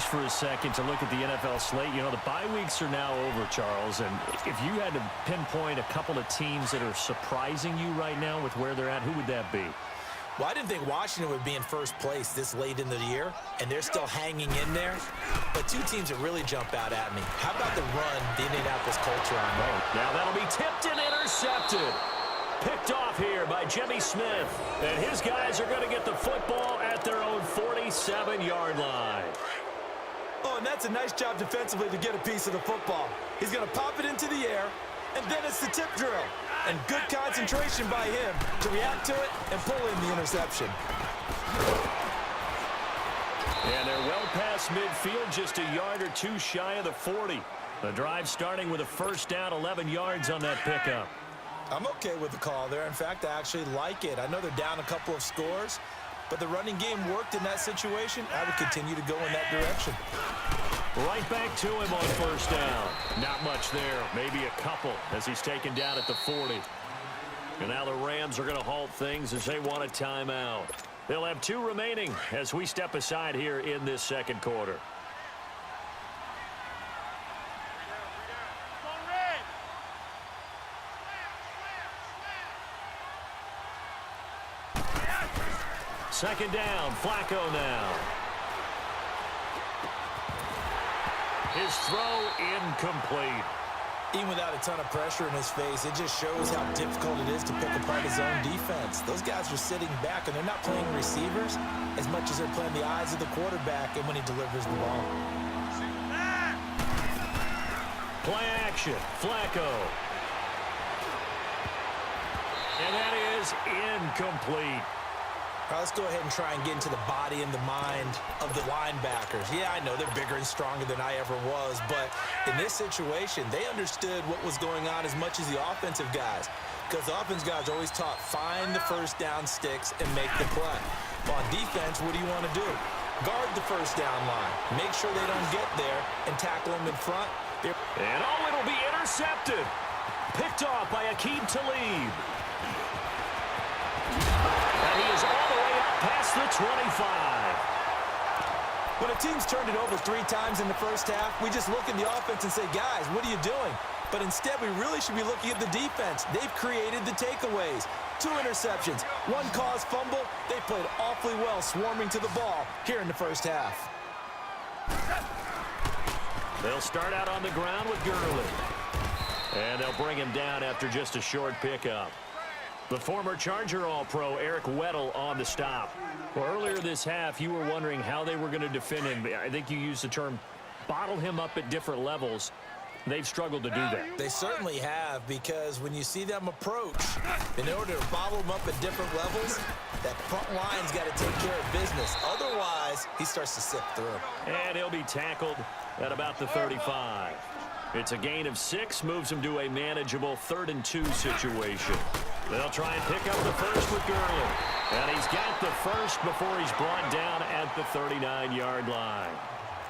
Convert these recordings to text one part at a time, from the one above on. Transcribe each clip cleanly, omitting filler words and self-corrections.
pause for a second to look at the NFL slate. You know, the bye weeks are now over, Charles. And if you had to pinpoint a couple of teams that are surprising you right now with where they're at, who would that be? Well, I didn't think Washington would be in first place this late in the year, and they're still hanging in there. But two teams that really jump out at me. How about the run the Indianapolis Colts are on? Now that'll be tipped and intercepted. Picked off here by Jimmy Smith. And his guys are going to get the football at their own 47-yard line. Oh, and that's a nice job defensively to get a piece of the football. He's going to pop it into the air, and then it's the tip drill. And good concentration by him to react to it and pull in the interception. And they're well past midfield, just a yard or two shy of the 40. The drive starting with a first down, 11 yards on that pickup. I'm okay with the call there. In fact, I actually like it. I know they're down a couple of scores, but the running game worked in that situation. I would continue to go in that direction. Right back to him on first down. Not much there. Maybe a couple as he's taken down at the 40. And now the Rams are going to halt things as they want a timeout. They'll have 2 remaining as we step aside here in this second quarter. Second down, Flacco now. His throw incomplete. Even without a ton of pressure in his face, it just shows how difficult it is to pick apart his own defense. Those guys are sitting back, and they're not playing receivers as much as they're playing the eyes of the quarterback and when he delivers the ball. Play action, Flacco. And that is incomplete. All right, let's go ahead and try and get into the body and the mind of the linebackers. Yeah, I know they're bigger and stronger than I ever was, but in this situation, they understood what was going on as much as the offensive guys. Because the offensive guys are always taught, find the first down sticks and make the play. But on defense, what do you want to do? Guard the first down line. Make sure they don't get there and tackle them in front. And it'll be intercepted. Picked off by Aqib Talib. And he is all the way up past the 25. When a team's turned it over 3 times in the first half, we just look at the offense and say, guys, what are you doing? But instead, we really should be looking at the defense. They've created the takeaways. 2 interceptions, 1 caused fumble. They played awfully well swarming to the ball here in the first half. They'll start out on the ground with Gurley. And they'll bring him down after just a short pickup. The former Charger All-Pro Eric Weddle on the stop. Well, earlier this half, you were wondering how they were going to defend him. I think you used the term bottle him up at different levels. They've struggled to do that. They certainly have, because when you see them approach, in order to bottle them up at different levels, that front line's got to take care of business. Otherwise, he starts to sift through. And he'll be tackled at about the 35. It's a gain of 6, moves him to a manageable 3rd and 2 situation. They'll try and pick up the first with Gurley. And he's got the first before he's brought down at the 39-yard line.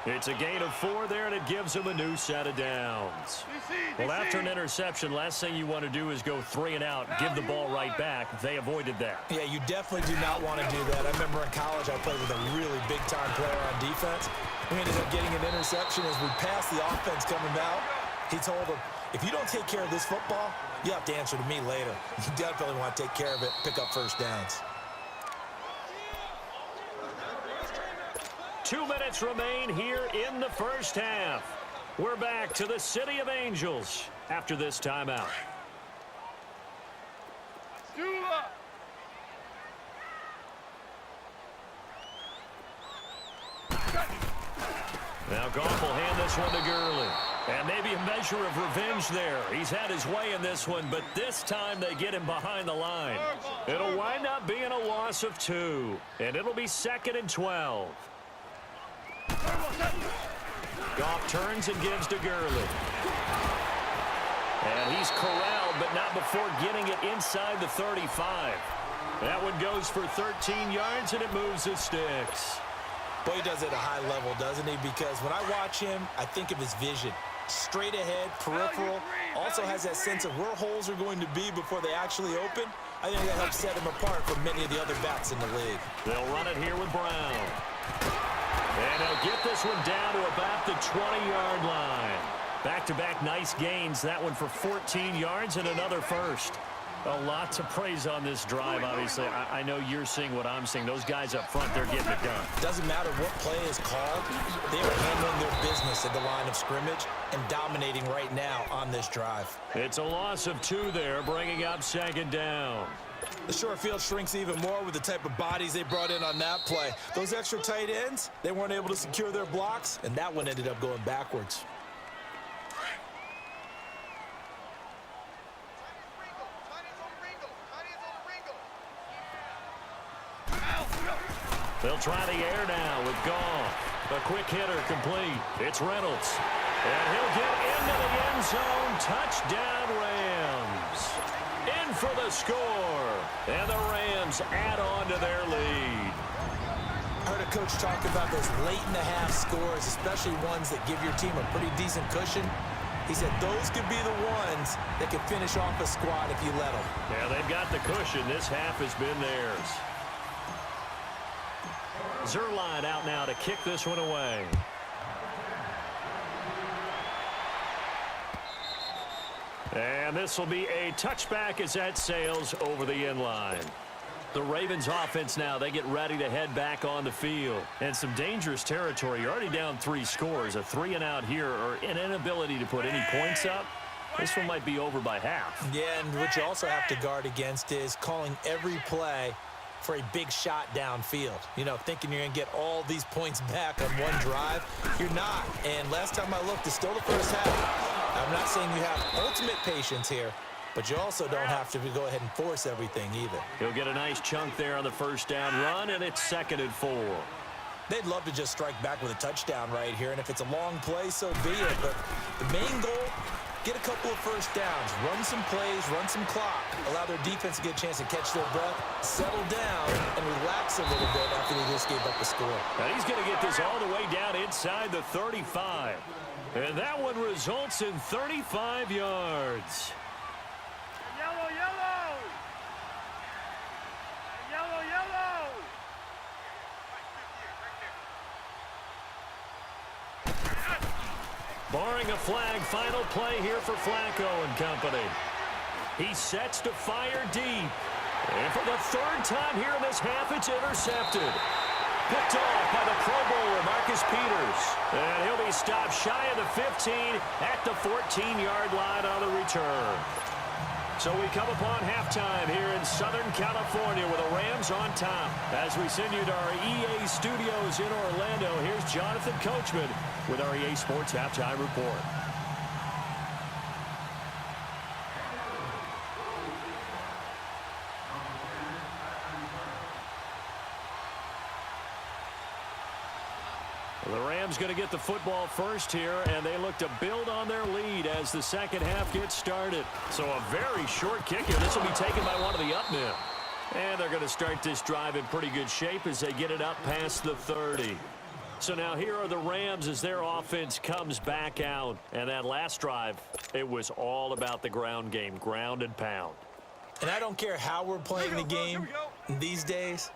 It's a gain of 4 there, and it gives him a new set of downs. Well, after an interception, last thing you want to do is go 3 and out, give the ball right back. They avoided that. Yeah, you definitely do not want to do that. I remember in college I played with a really big-time player on defense. We ended up getting an interception as we passed the offense coming out. He told him, if you don't take care of this football, you have to answer to me later. You definitely want to take care of it, pick up first downs. 2 minutes remain here in the first half. We're back to the City of Angels after this timeout. Now Goff will hand this one to Gurley. And maybe a measure of revenge there. He's had his way in this one, but this time they get him behind the line. It'll wind up being a loss of 2. And it'll be 2nd and 12. Goff turns and gives to Gurley. And he's corralled, but not before getting it inside the 35. That one goes for 13 yards, and it moves the sticks. Boy, he does it at a high level, doesn't he? Because when I watch him, I think of his vision. Straight ahead, peripheral. Also has that sense of where holes are going to be before they actually open. I think that helps set him apart from many of the other backs in the league. They'll run it here with Brown. And they'll get this one down to about the 20-yard line. Back-to-back nice gains. That one for 14 yards and another first. A lot to praise on this drive, obviously. I know you're seeing what I'm seeing. Those guys up front, they're getting it done. Doesn't matter what play is called. They are handling their business at the line of scrimmage and dominating right now on this drive. It's a loss of 2 there, bringing up second down. The short field shrinks even more with the type of bodies they brought in on that play. Those extra tight ends, they weren't able to secure their blocks, and that one ended up going backwards. They'll try the air now with Goff. A quick hitter complete. It's Reynolds. And he'll get into the end zone. Touchdown, Rams. In for the score. And the Rams add on to their lead. I heard a coach talk about those late-in-the-half scores, especially ones that give your team a pretty decent cushion. He said those could be the ones that can finish off a squad if you let them. Yeah, they've got the cushion. This half has been theirs. Zerline out now to kick this one away. And this will be a touchback as that sails over the end line. The Ravens offense now, they get ready to head back on the field. And some dangerous territory. You're already down 3 scores. A 3-and-out here or an inability to put any points up. This one might be over by half. Yeah, and what you also have to guard against is calling every play for a big shot downfield. You know, thinking you're going to get all these points back on one drive. You're not. And last time I looked, it's still the first half. I'm not saying you have ultimate patience here, but you also don't have to go ahead and force everything either. He'll get a nice chunk there on the first down run, and it's 2nd and 4. They'd love to just strike back with a touchdown right here, and if it's a long play, so be it. But the main goal, get a couple of first downs, run some plays, run some clock, allow their defense to get a chance to catch their breath, settle down, and relax a little bit after they just gave up the score. Now he's going to get this all the way down inside the 35. And that one results in 35 yards. Yellow, yellow! Yellow, yellow! Barring a flag, final play here for Flacco and company. He sets to fire deep. And for the 3rd time here in this half, it's intercepted. Picked off by the Pro Bowler, Marcus Peters. And he'll be stopped shy of the 15 at the 14-yard line on the return. So we come upon halftime here in Southern California with the Rams on top. As we send you to our EA studios in Orlando, here's Jonathan Coachman with our EA Sports Halftime Report. The Rams going to get the football first here, and they look to build on their lead as the second half gets started. So a very short kick here. This will be taken by one of the up men. And they're going to start this drive in pretty good shape as they get it up past the 30. So now here are the Rams as their offense comes back out. And that last drive, it was all about the ground game, ground and pound. And I don't care how we're playing the game these days,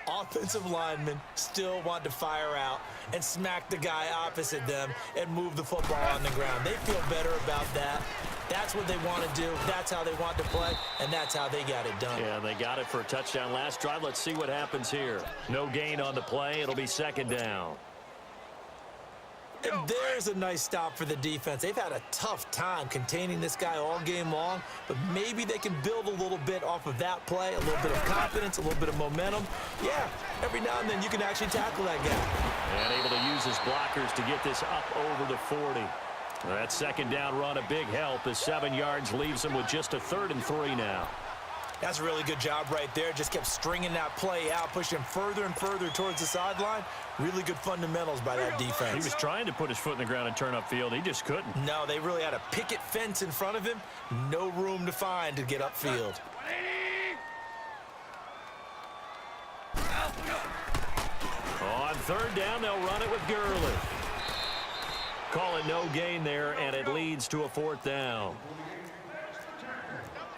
offensive linemen still want to fire out and smack the guy opposite them and move the football on the ground. They feel better about that. That's what they want to do. That's how they want to play, and that's how they got it done. Yeah, they got it for a touchdown last drive. Let's see what happens here. No gain on the play. It'll be 2nd down. And there's a nice stop for the defense. They've had a tough time containing this guy all game long, but maybe they can build a little bit off of that play, a little bit of confidence, a little bit of momentum. Yeah, every now and then you can actually tackle that guy. And able to use his blockers to get this up over the 40. That 2nd down run, a big help as 7 yards leaves them with just a 3rd and 3 now. That's a really good job right there. Just kept stringing that play out, pushing him further and further towards the sideline. Really good fundamentals by that defense. He was trying to put his foot in the ground and turn upfield. He just couldn't. No, they really had a picket fence in front of him. No room to find to get upfield. On 3rd down, they'll run it with Gurley. Call it no gain there, and it leads to a 4th down.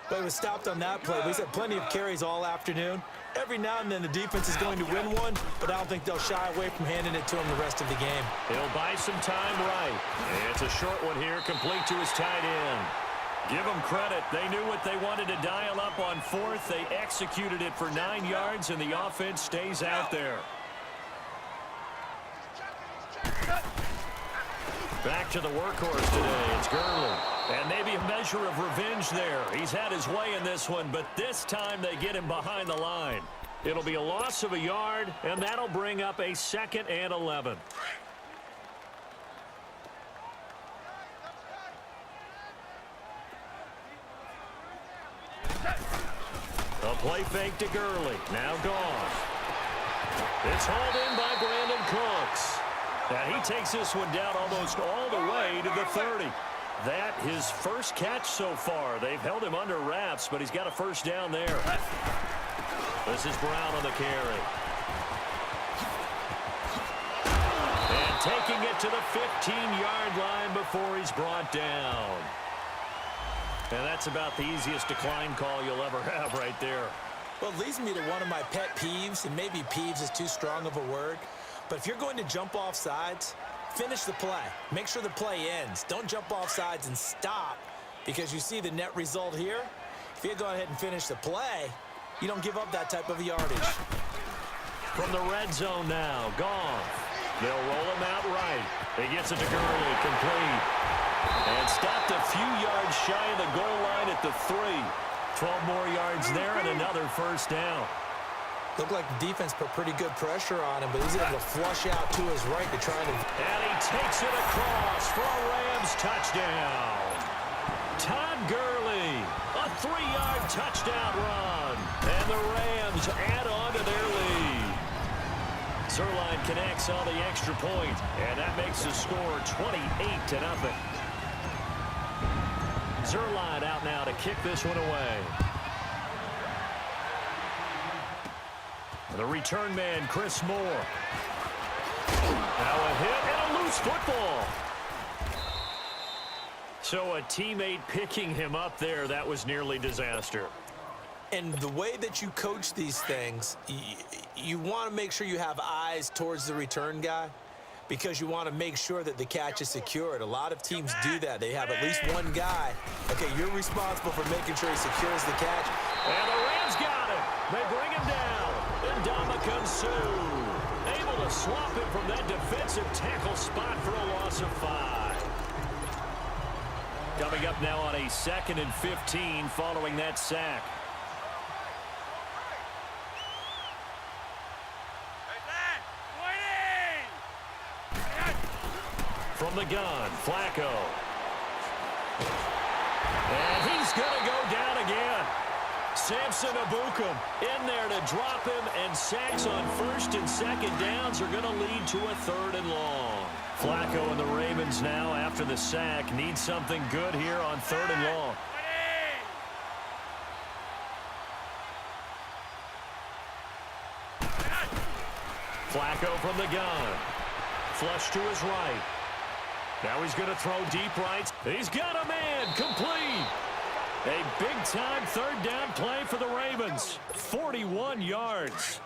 But it was stopped on that play. He's had plenty of carries all afternoon. Every now and then the defense is going to win one, but I don't think they'll shy away from handing it to him the rest of the game. He'll buy some time right. It's a short one here, complete to his tight end. Give them credit. They knew what they wanted to dial up on fourth. They executed it for 9 yards, and the offense stays out there. Back to the workhorse today. It's Gurley. And maybe a measure of revenge there. He's had his way in this one, but this time they get him behind the line. It'll be a loss of a yard, and that'll bring up a 2nd and 11. A play fake to Gurley. Now gone. It's hauled in by Brandon Cooks. And he takes this one down almost all the way to the 30. That his first catch so far. They've held him under wraps, but he's got a first down there. This is Brown on the carry. And taking it to the 15-yard line before he's brought down. And that's about the easiest decline call you'll ever have right there. Well, it leads me to one of my pet peeves, and maybe peeves is too strong of a word, but if you're going to jump off sides, finish the play. Make sure the play ends. Don't jump off sides and stop because you see the net result here. If you go ahead and finish the play, you don't give up that type of yardage. From the red zone now, Goff. They'll roll him out right. He gets it to Gurley, complete. And stopped a few yards shy of the goal line at the 3. 12 more yards there and another first down. Looked like the defense put pretty good pressure on him, but he's able to flush out to his right to try to... And he takes it across for a Rams touchdown. Todd Gurley, a 3-yard touchdown run. And the Rams add on to their lead. Zerline connects on the extra point, and that makes the score 28-0. Zerline out now to kick this one away. The return man, Chris Moore. Now a hit and a loose football. So a teammate picking him up there, that was nearly disaster. And the way that you coach these things, you want to make sure you have eyes towards the return guy because you want to make sure that the catch is secured. A lot of teams do that. They have at least one guy. Okay, you're responsible for making sure he secures the catch. And the Rams got him. They bring him down. And Ndamukong Suh able to swap him from that defensive tackle spot for a loss of 5. Coming up now on a 2nd and 15 following that sack. From the gun, Flacco. And he's going to go down again. Samson Ebukam in there to drop him, and sacks on 1st and 2nd downs are going to lead to a 3rd and long. Flacco and the Ravens now, after the sack, need something good here on 3rd and long. Flacco from the gun. Flush to his right. Now he's going to throw deep right. He's got a man. Complete. A big-time 3rd down play for the Ravens. 41 yards.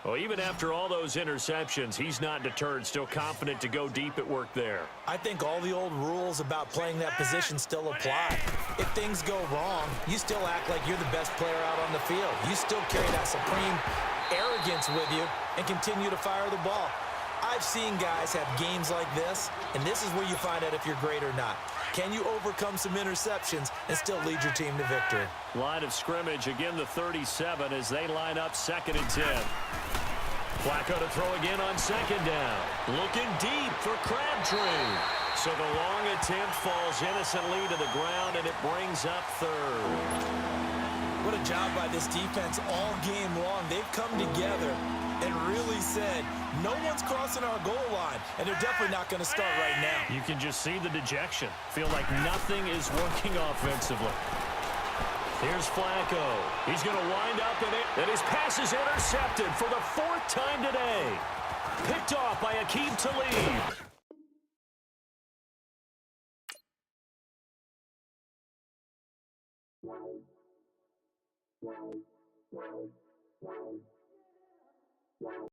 Well, even after all those interceptions, he's not deterred, still confident to go deep at work there. I think all the old rules about playing that position still apply. If things go wrong, you still act like you're the best player out on the field. You still carry that supreme arrogance with you and continue to fire the ball. I've seen guys have games like this, and this is where you find out if you're great or not. Can you overcome some interceptions and still lead your team to victory? Line of scrimmage, again the 37 as they line up 2nd and 10. Flacco to throw again on 2nd down. Looking deep for Crabtree. So the long attempt falls innocently to the ground, and it brings up 3rd. What a job by this defense all game long. They've come together and really said, no one's crossing our goal line, and they're definitely not going to start right now. You can just see the dejection. Feel like nothing is working offensively. Here's Flacco. He's going to wind up in it, and his pass is intercepted for the 4th time today. Picked off by Aqib Talib.